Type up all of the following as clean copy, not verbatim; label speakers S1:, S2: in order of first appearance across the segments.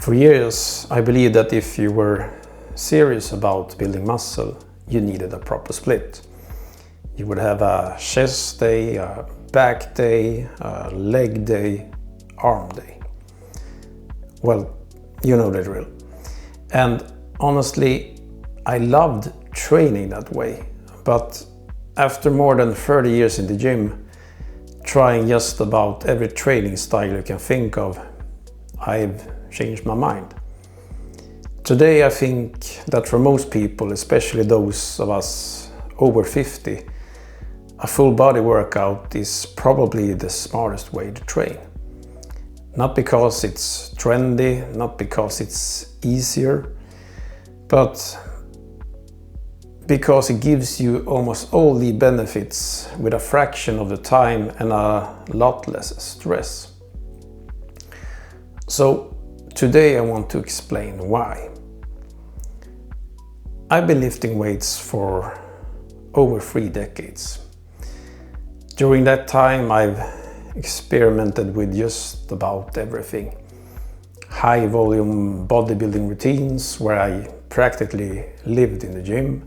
S1: For years, I believed that if you were serious about building muscle, you needed a proper split. You would have a chest day, a back day, a leg day, arm day. Well, you know the drill. And honestly, I loved training that way. But after more than 30 years in the gym, trying just about every training style you can think of, I've changed my mind. Today I think that for most people, especially those of us over 50, a full body workout is probably the smartest way to train. Not because it's trendy, not because it's easier, but because it gives you almost all the benefits with a fraction of the time and a lot less stress. So today I want to explain why. I've been lifting weights for over 3 decades. During that time I've experimented with just about everything. High volume bodybuilding routines where I practically lived in the gym.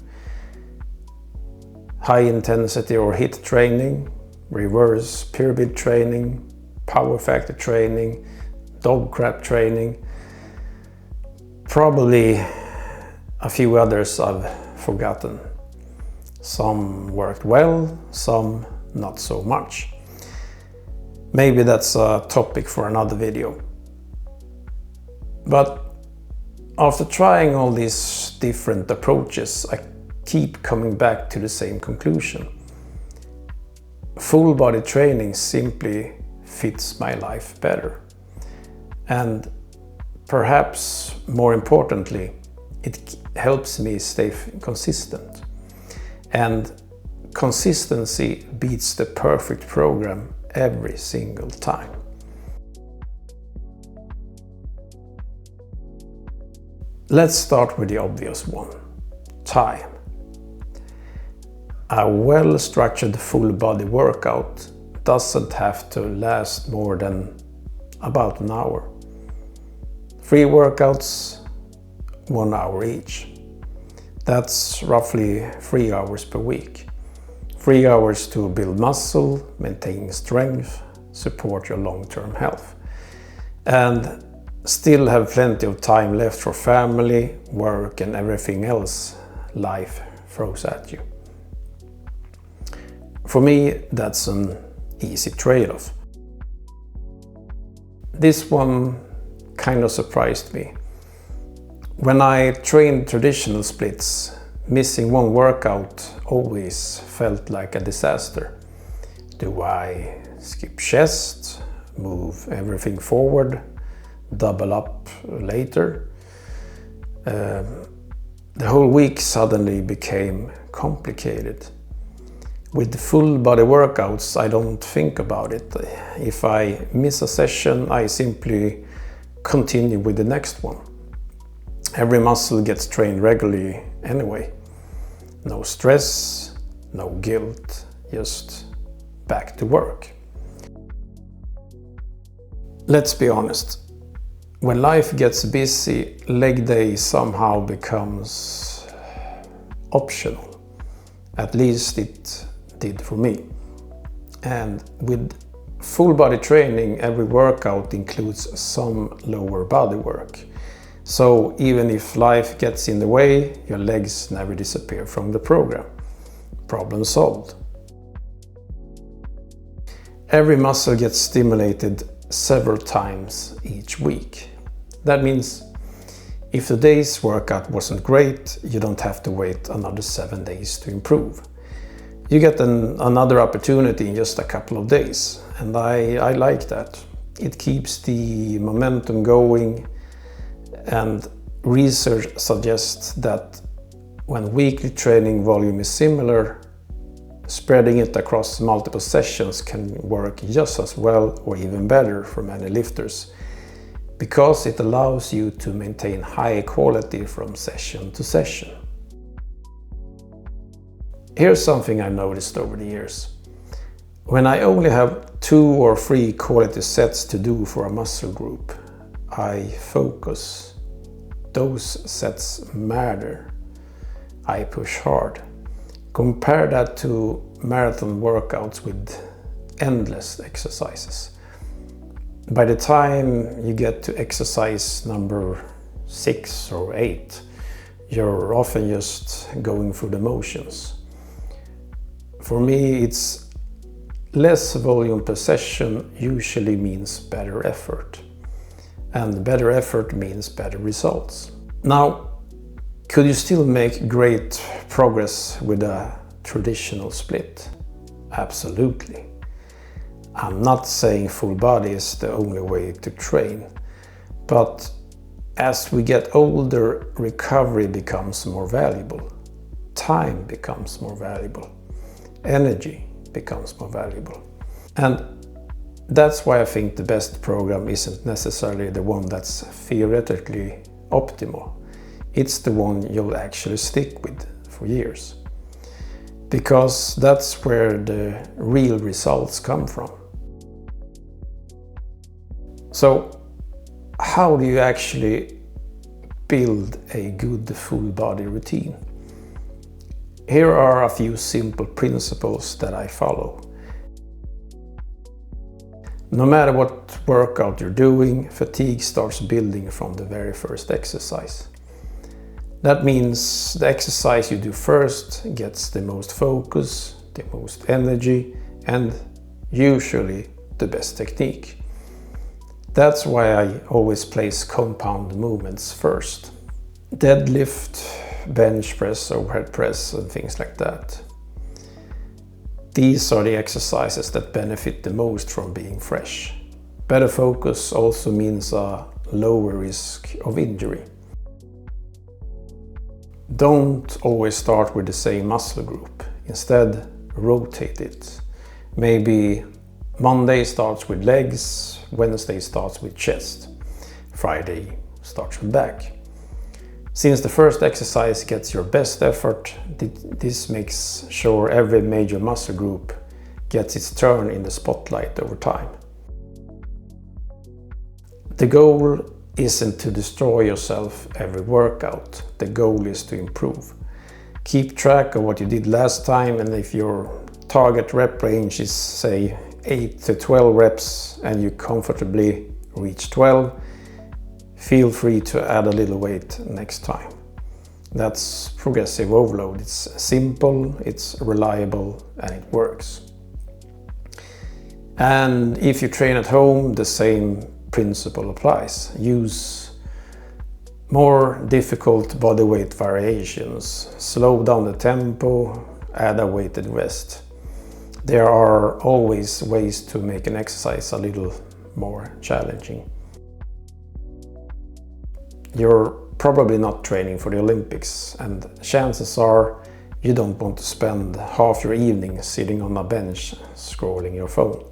S1: High intensity or HIIT training, reverse pyramid training, power factor training, dog crap training. Probably a few others I've forgotten. Some worked well, some not so much. Maybe that's a topic for another video. But after trying all these different approaches, I keep coming back to the same conclusion. Full body training simply fits my life better. And perhaps more importantly, it helps me stay consistent. And consistency beats the perfect program every single time. Let's start with the obvious one, time. A well-structured full body workout doesn't have to last more than about an hour. 3 workouts, 1 hour each. That's roughly 3 hours per week. 3 hours to build muscle, maintain strength, support your long-term health, and still have plenty of time left for family, work, and everything else life throws at you. For me, that's an easy trade-off. This one kind of surprised me. When I trained traditional splits, missing one workout always felt like a disaster. Do I skip chest, move everything forward, double up later? The whole week suddenly became complicated. With full body workouts, I don't think about it. If I miss a session, I simply continue with the next one. Every muscle gets trained regularly anyway. No stress, no guilt, just back to work. Let's be honest. When life gets busy, leg day somehow becomes optional. At least it did for me. And with full body training, every workout includes some lower body work. So even if life gets in the way, your legs never disappear from the program. Problem solved. Every muscle gets stimulated several times each week. That means if the day's workout wasn't great, you don't have to wait another 7 days to improve. You get another opportunity in just a couple of days, and I like that. It keeps the momentum going, and research suggests that when weekly training volume is similar, spreading it across multiple sessions can work just as well or even better for many lifters, because it allows you to maintain high quality from session to session. Here's something I noticed over the years. When I only have 2 or 3 quality sets to do for a muscle group, I focus. Those sets matter. I push hard. Compare that to marathon workouts with endless exercises. By the time you get to exercise number 6 or 8, you're often just going through the motions. For me, it's less volume per session usually means better effort. And better effort means better results. Now, could you still make great progress with a traditional split? Absolutely. I'm not saying full body is the only way to train, but as we get older, recovery becomes more valuable. Time becomes more valuable. Energy becomes more valuable. And that's why I think the best program isn't necessarily the one that's theoretically optimal. It's the one you'll actually stick with for years. Because that's where the real results come from. So, how do you actually build a good full body routine? Here are a few simple principles that I follow. No matter what workout you're doing, fatigue starts building from the very first exercise. That means the exercise you do first gets the most focus, the most energy, and usually the best technique. That's why I always place compound movements first. Deadlift, bench press, overhead press, and things like that. These are the exercises that benefit the most from being fresh. Better focus also means a lower risk of injury. Don't always start with the same muscle group. Instead, rotate it. Maybe Monday starts with legs, Wednesday starts with chest, Friday starts with back. Since the first exercise gets your best effort, this makes sure every major muscle group gets its turn in the spotlight over time. The goal isn't to destroy yourself every workout. The goal is to improve. Keep track of what you did last time, and if your target rep range is, say, 8 to 12 reps and you comfortably reach 12, feel free to add a little weight next time. That's progressive overload. It's simple, it's reliable, and it works. And if you train at home, the same principle applies. Use more difficult bodyweight variations. Slow down the tempo, add a weighted rest. There are always ways to make an exercise a little more challenging. You're probably not training for the Olympics, and chances are you don't want to spend half your evening sitting on a bench scrolling your phone.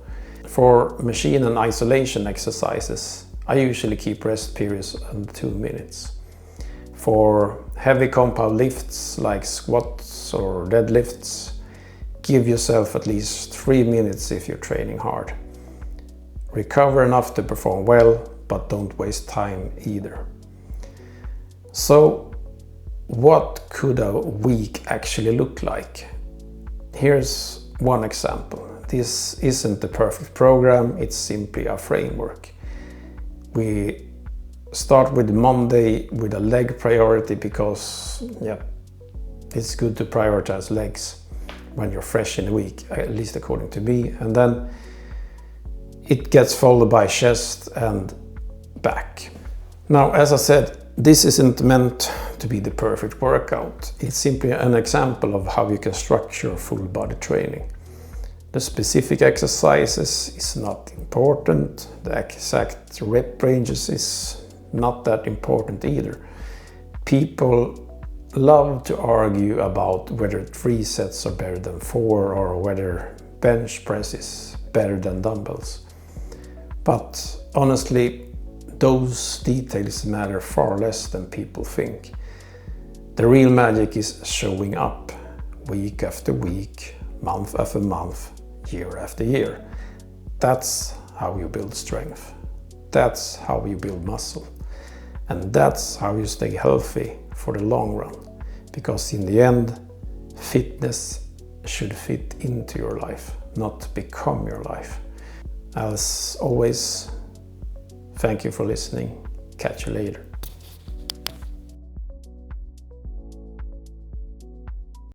S1: For machine and isolation exercises, I usually keep rest periods under 2 minutes. For heavy compound lifts like squats or deadlifts, give yourself at least 3 minutes if you're training hard. Recover enough to perform well, but don't waste time either. So, what could a week actually look like? Here's one example. This isn't the perfect program, it's simply a framework. We start with Monday with a leg priority because, it's good to prioritize legs when you're fresh in the week, at least according to me. And then it gets followed by chest and back. Now, as I said, this isn't meant to be the perfect workout. It's simply an example of how you can structure full body training. The specific exercises is not important. The exact rep ranges is not that important either. People love to argue about whether 3 sets are better than 4 or whether bench press is better than dumbbells. But honestly, those details matter far less than people think. The real magic is showing up week after week, month after month, year after year. That's how you build strength. That's how you build muscle. And that's how you stay healthy for the long run. Because in the end, fitness should fit into your life, not become your life. As always, thank you for listening. Catch you later.